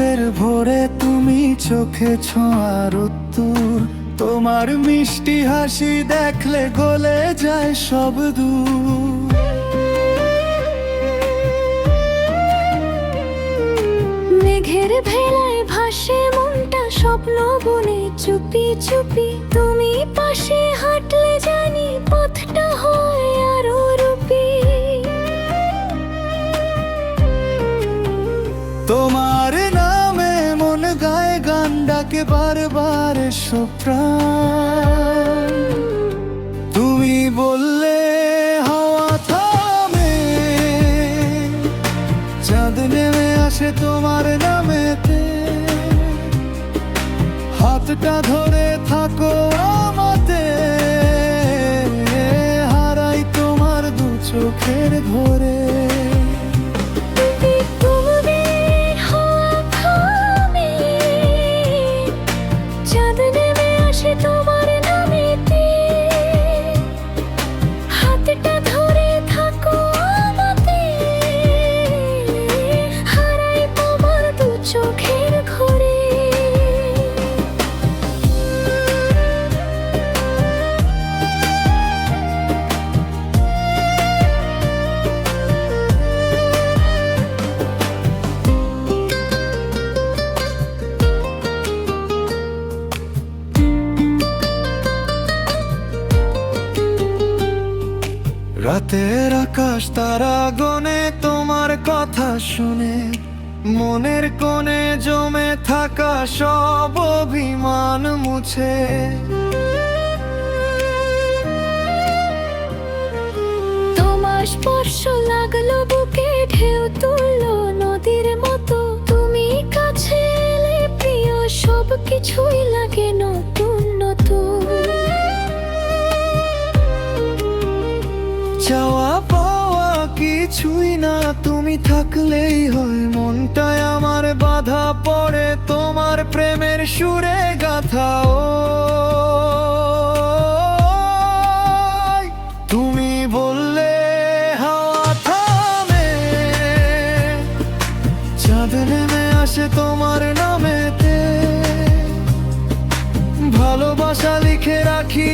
রাতের ভোরে তুমি চোখে ছোঁয়ার উত্তর, তোমার মিষ্টি হাসি দেখলে গলে যায় সব দূর। মেঘের ভেলায় ভাসে মনটা স্বপ্ন বনে চুপি চুপি, তুমি পাশে হাঁটলে জানি পথটা হয় আরো রূপী। তোমার নামে মন গায়ে গান ডাকে বারবার এসো প্রাণ, তুমি বললে হাওয়া থামে, চাঁদ নেমে আসে তোমার নামেতে, হাতটা ধরে থাকো আমাতে, হারাই তোমার দু চোখের ভরে। রাতের আকাশ তারা গনে তোমার কথা শুনে, মনের কোণে জমে থাকা সব অভিমান মুছে। তোমার স্পর্শ লাগলো বুকে, ঢেউ তুললো নদীর মতো, তুমি কাছে এলে প্রিয় সব কিছুই লাগে নতুন নতুন। চাওয়া পাওয়া কিছুই না, তুমি থাকলেই হয়, মনটায় আমার বাধা পড়ে তোমার প্রেমের সুরে গাথা। ও তুমি বললে হাওয়া থামে, চাঁদ নেমে আসে তোমার নামেতে, ভালোবাসা লিখে রাখি